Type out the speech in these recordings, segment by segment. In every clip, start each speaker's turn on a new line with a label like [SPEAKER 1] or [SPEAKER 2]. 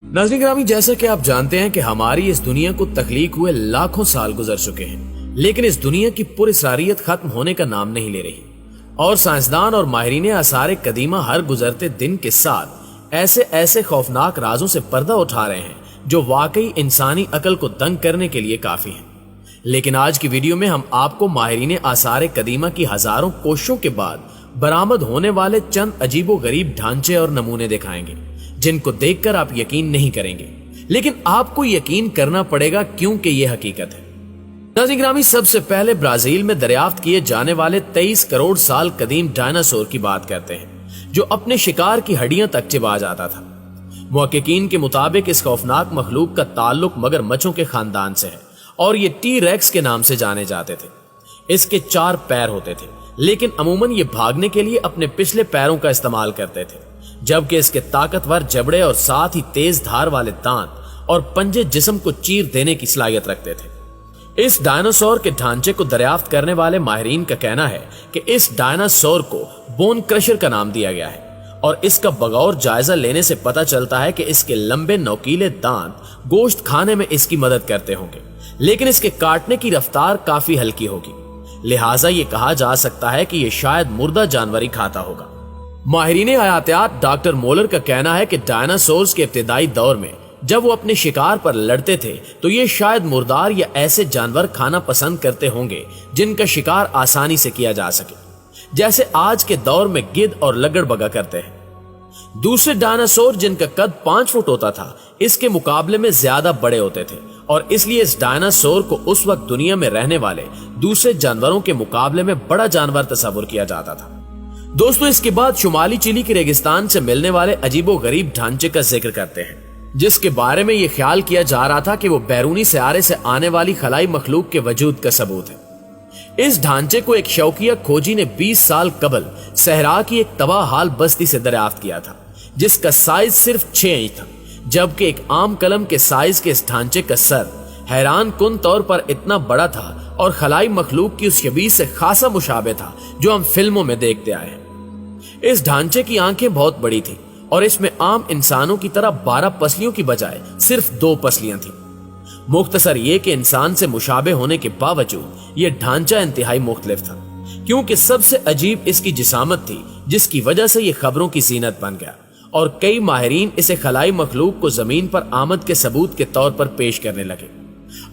[SPEAKER 1] नाज़रीन ग्रामी, जैसा कि आप जानते हैं कि हमारी इस दुनिया को तख्लीक हुए लाखों साल गुजर चुके हैं, लेकिन इस दुनिया की पूरी सारियत खत्म होने का नाम नहीं ले रही। और साइंसदान और माहिरीन आसार कदीमा हर गुजरते दिन के साथ ऐसे ऐसे खौफनाक राजों से पर्दा उठा रहे हैं जो वाकई इंसानी अकल को दंग करने के लिए काफी हैं। लेकिन आज की वीडियो में हम आपको माहिरीन आसार कदीमा की हजारों कोशिशों के बाद बरामद होने वाले चंद अजीबो गरीब ढांचे और नमूने दिखाएंगे जिनको देखकर आप यकीन नहीं करेंगे, लेकिन आपको यकीन करना पड़ेगा क्योंकि ये हकीकत है। नाज़रीन ग्रामी, सबसे पहले ब्राजील में दरियाफ्त किए जाने वाले 23 करोड़ साल कदीम डायनासोर की बात करते हैं जो अपने शिकार की हड्डियां तक चिबा जाता था। मुहक्किकीन के मुताबिक इस खौफनाक मखलूक का ताल्लुक मगरमच्छों के खानदान से है और ये टी रेक्स के नाम से जाने जाते थे। इसके 4 पैर होते थे, लेकिन अमूमन ये भागने के लिए अपने पिछले पैरों का इस्तेमाल करते थे, जबकि इसके ताकतवर जबड़े और साथ ही तेज धार वाले दांत और पंजे जिस्म को चीर देने की सलाहियत रखते थे। इस डायनासोर के ढांचे को दरियाफ्त करने वाले माहिरीन का कहना है कि इस डायनासोर को बोन क्रशर का नाम दिया गया है और इसका बगौर जायजा लेने से पता चलता है कि इसके लंबे नोकीले दांत गोश्त खाने में इसकी मदद करते होंगे, लेकिन इसके काटने की रफ्तार काफी हल्की होगी, लिहाजा ये कहा जा सकता है कि ये शायद मुर्दा जानवर ही खाता होगा। माहिरीन हयातियात डॉक्टर मोलर का कहना है कि डायनासोर्स के इब्तिदाई दौर में जब वो अपने शिकार पर लड़ते थे तो ये शायद मुर्दार या ऐसे जानवर खाना पसंद करते होंगे जिनका शिकार आसानी से किया जा सके, जैसे आज के दौर में गिद्ध और लगड़बगा करते हैं। दूसरे डायनासोर जिनका कद 5 फुट होता था, इसके मुकाबले में ज्यादा बड़े होते थे और इसलिए इस डायनासोर को उस वक्त दुनिया में रहने वाले दूसरे जानवरों के मुकाबले में बड़ा जानवर तस्वुर किया जाता था। दोस्तों, इसके बाद शुमाली चिली के रेगिस्तान से मिलने वाले अजीबो गरीब ढांचे का जिक्र करते हैं, जिसके बारे में यह ख्याल किया जा रहा था कि वो बैरूनी सयारे से आने वाली खलाई मखलूक के वजूद का सबूत है। इस ढांचे को एक शौकिया खोजी ने 20 साल कबल सहरा की एक तबाह हाल बस्ती से दरियाफ्त किया था, जिसका साइज सिर्फ 6 इंच था, जबकि एक आम कलम के साइज के इस ढांचे का सर हैरान कुन तौर पर इतना बड़ा था और खलाई मखलूक की उस शबीह से खासा मुशाबे था जो हम फिल्मों में देखते आए हैं। इस ढांचे की आंखें बहुत बड़ी थी और इसमें आम इंसानों की तरह 12 पसलियों की बजाय सिर्फ 2 पसलियां थीं। मुख्तसर ये कि इंसान से मुशाबे होने के बावजूद ये ढांचा इंतहाई मुख्तलिफ था, क्योंकि सबसे अजीब इसकी जिसामत थी, जिसकी वजह से ये खबरों की जीनत बन गया और कई माहिरीन इसे खलाई मखलूक को जमीन पर आमद के सबूत के तौर पर पेश करने लगे।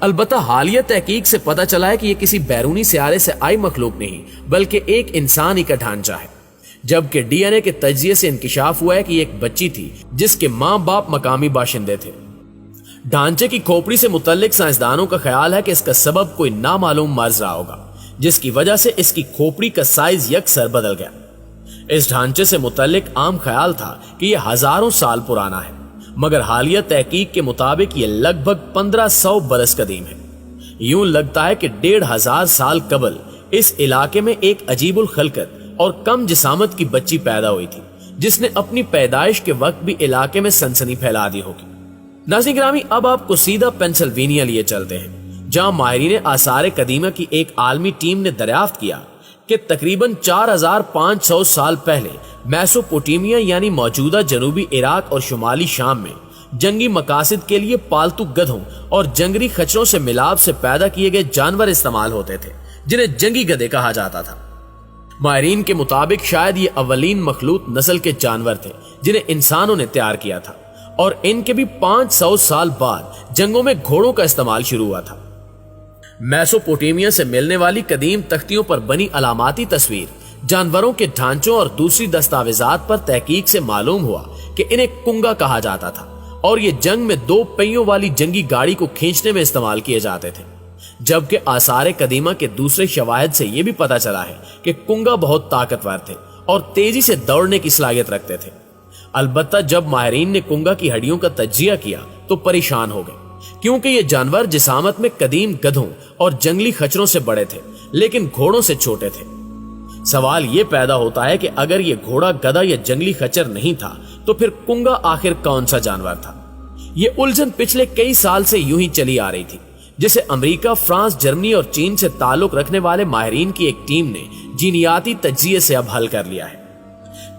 [SPEAKER 1] अलबत्ता हालिया तहकीक से पता चला है कि यह किसी बैरूनी सियारे से आई मखलूक नहीं बल्कि एक इंसान ही का ढांचा है, जबकि डीएनए के तजिए से इंकिशाफ हुआ है कि एक बच्ची थी जिसके मां बाप मकामी बाशिंदे थे। ढांचे की खोपड़ी से मुतल्लिक साइंसदानों का ख्याल है कि इसका सबब कोई नामालूम मर्ज रहा होगा, जिसकी वजह से इसकी खोपड़ी का साइज यकसर बदल गया। इस ढांचे से मुतल्लिक आम ख्याल था कि यह हजारों साल पुराना है, मगर हालिया तहकीक के मुताबिक यह लगभग 1500 बरस कदीम है। यूं लगता है कि 1500 साल कबल इस इलाके में एक अजीबुल खलकत और कम जिसामत की बच्ची पैदा हुई थी, जिसने अपनी पैदाइश के वक्त भी इलाके में सनसनी फैला दी होगी। नाज़रीन ग्रामी, अब आपको सीधा पेंसिल्वेनिया लिए चलते हैं, जहां माहिरीन आसार कदीमा की एक आलमी टीम ने दरियाफ्त किया कि तकरीबन 4500 साल पहले मेसोपोटामिया यानी मौजूदा जनूबी इराक और शुमाली शाम में जंगी मकासद के लिए पालतू गधों और जंगली खच्चरों से मिलाप से पैदा किए गए जानवर इस्तेमाल होते थे, जिन्हें जंगी गधे कहा जाता था। माहिरीन के मुताबिक शायद ये अवलीन मखलूत नस्ल के जानवर थे जिन्हें इंसानों ने तैयार किया था और इनके भी 500 साल बाद जंगों में घोड़ों का इस्तेमाल शुरू हुआ था। मेसोपोटामिया से मिलने वाली कदीम तख्तियों पर बनी अलामाती तस्वीर, जानवरों के ढांचों और दूसरी दस्तावेजात पर तहकीक से मालूम हुआ कि इन्हें कुंगा कहा जाता था और ये जंग में 2 पहियों वाली जंगी गाड़ी को खींचने में इस्तेमाल किए जाते थे, जबकि आसार कदीमा के दूसरे शवाहिद से यह भी पता चला है कि कुंगा बहुत ताकतवर थे और तेजी से दौड़ने की सलाहियत रखते थे। अलबत्ता जब माहिरीन ने कुंगा की हड्डियों का तज्जिया किया तो परेशान हो गए, क्योंकि ये जानवर जिसामत में कदीम गधों और जंगली खच्चरों से बड़े थे लेकिन घोड़ों से छोटे थे। सवाल ये पैदा होता है कि अगर ये घोड़ा, गधा या जंगली खच्चर नहीं था तो फिर कुंगा आखिर कौन सा जानवर था? ये उलझन पिछले कई साल से यूं ही चली आ रही थी, जिसे अमेरिका, फ्रांस, जर्मनी और चीन से ताल्लुक रखने वाले माहिरीन की एक टीम ने जीनियाती तज्जिये से अब हल कर लिया है।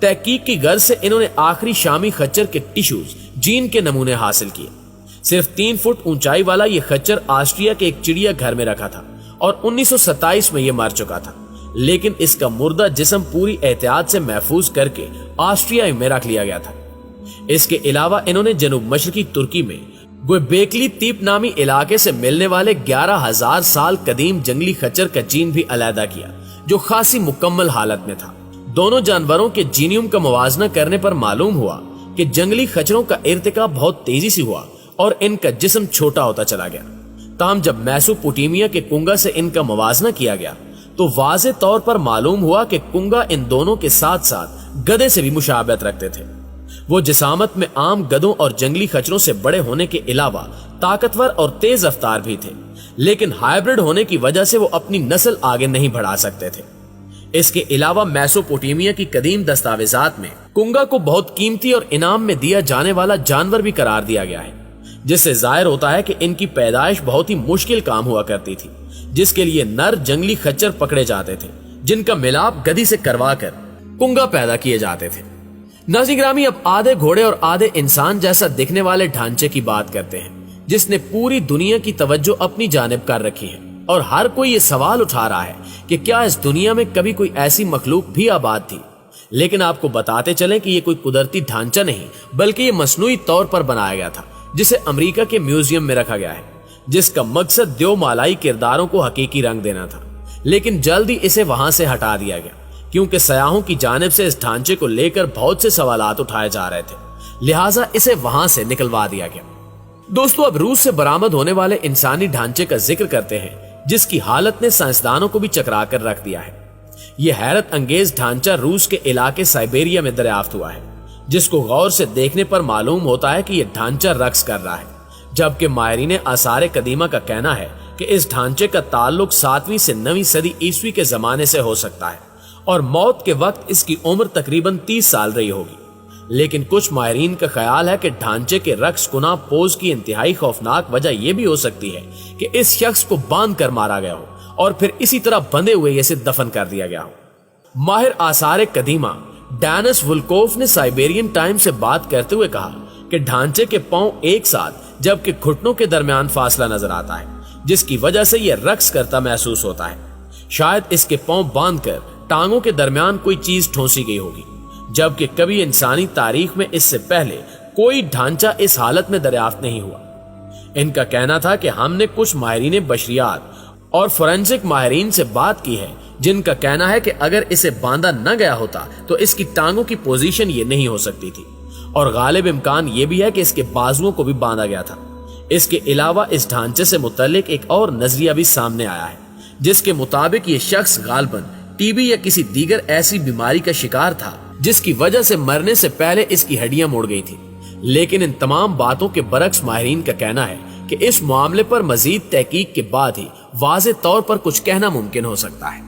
[SPEAKER 1] तहकीक की गर्ज से इन्होंने आखिरी शामी खच्चर के टिश्यूज, जीन के नमूने हासिल किए। सिर्फ 3 फुट ऊंचाई वाला यह खच्चर ऑस्ट्रिया के एक चिड़िया घर में रखा था और 1927 में यह मर चुका था, लेकिन इसका मुर्दा जिस्म पूरी एहतियात से महफूज करके ऑस्ट्रिया में रख लिया गया था। इसके अलावा इन्होंने जनूब मशरकी तुर्की में गोबेकली तीप नामी इलाके से मिलने वाले 11,000 साल कदीम जंगली खच्चर का जीन भी अलहदा किया, जो खासी मुकम्मल हालत में था। दोनों जानवरों के जीनियम का मुवाजना करने पर मालूम हुआ कि जंगली खच्चरों का इर्तिका बहुत तेजी से हुआ और इनका जिस्म छोटा होता चला गया। ताहम जब मेसोपोटामिया के कुंगा से इनका मुवाजना किया गया तो वाज़े तौर पर मालूम हुआ कि कुंगा इन दोनों के साथ साथ गधे से भी मुशाबहत रखते थे। वो जिसामत में आम गधों और जंगली खच्चरों से बड़े होने के अलावा ताकतवर और तेज रफ्तार भी थे, लेकिन हाइब्रिड होने की वजह से वो अपनी नस्ल आगे नहीं बढ़ा सकते थे। इसके अलावा मेसोपोटामिया की कदीम दस्तावेजात में कुंगा को बहुत कीमती और इनाम में दिया जाने वाला जानवर भी करार दिया गया है, जिससे जाहिर होता है कि इनकी पैदाइश बहुत ही मुश्किल काम हुआ करती थी, जिसके लिए नर जंगली खच्चर पकड़े जाते थे, जिनका मिलाप गधी से करवाकर कुंगा पैदा किए जाते थे। नाज़रीन ग्रामी, अब आधे घोड़े और आधे इंसान जैसा दिखने वाले ढांचे की बात करते हैं, जिसने पूरी दुनिया की तवज्जो अपनी जानिब कर रखी है और हर कोई ये सवाल उठा रहा है कि क्या इस दुनिया में कभी कोई ऐसी मखलूक भी आबाद थी। लेकिन आपको बताते चलें कि ये कोई कुदरती ढांचा नहीं, बल्कि ये मसनूई तौर पर बनाया गया था, जिसे अमेरिका के म्यूजियम में रखा गया है, जिसका मकसद देवमालाई किरदारों को हकीकी रंग देना था। लेकिन जल्द ही इसे वहां से हटा दिया गया, क्योंकि सयाहों की जानिब से इस ढांचे को लेकर बहुत से सवालात उठाए जा रहे थे, लिहाजा इसे वहां से निकलवा दिया गया। दोस्तों, अब रूस से बरामद होने वाले इंसानी ढांचे का जिक्र करते हैं, जिसकी हालत ने साइंसदानों को भी चकरा कर रख दिया है। यह हैरत अंगेज ढांचा रूस के इलाके साइबेरिया में दरियाफ्त हुआ है, जिसको गौर से देखने पर मालूम होता है कि यह ढांचा रक्स कर रहा है, जबकि माहिरीन आसार कदीमा का कहना है कि इस ढांचे का ताल्लुक 7वीं से 9वीं सदी ईस्वी के जमाने से हो सकता है और मौत के वक्त इसकी उम्र तकरीबन 30 साल रही होगी। लेकिन कुछ माहिरीन का ख्याल है कि ढांचे के रक्स कुना पोज की इंतहाई खौफनाक वजह यह भी हो सकती है कि इस शख्स को बांध कर मारा गया हो और फिर इसी तरह बंधे हुए इसे दफन कर दिया गया हो। माहिर आसार कदीमा डैनिस वुल्कोफ ने साइबेरियन टाइम से बात करते हुए कहा कि ढांचे के पांव एक साथ जबकि घुटनों के दरमियान फासला नजर आता है, जिसकी वजह से यह रक्स करता महसूस होता है। शायद इसके पांव बांधकर टांगों के दरमियान कोई चीज ठोंसी गई होगी, जबकि कभी इंसानी तारीख में इससे पहले कोई ढांचा इस हालत में दरियाफ्त नहीं हुआ। इनका कहना था कि हमने कुछ माहिरीन बशरियात और फोरेंसिक माहिरीन से बात की है, जिनका कहना है कि अगर इसे बांधा न गया होता तो इसकी टांगों की पोजीशन ये नहीं हो सकती थी, और गालिब इम्कान ये भी है कि इसके बाजुओं को भी बांधा गया था। इसके अलावा इस ढांचे से मुतल्लिक एक और नजरिया भी सामने आया है, जिसके मुताबिक ये शख्स गालबन टीबी या किसी दीगर ऐसी बीमारी का शिकार था जिसकी वजह से मरने से पहले इसकी हड्डियां मुड़ गई थी। लेकिन इन तमाम बातों के बरक्स माहिरीन का कहना है कि इस मामले पर मजीद तहकीक के बाद ही वाज़े तौर पर कुछ कहना मुमकिन हो सकता है।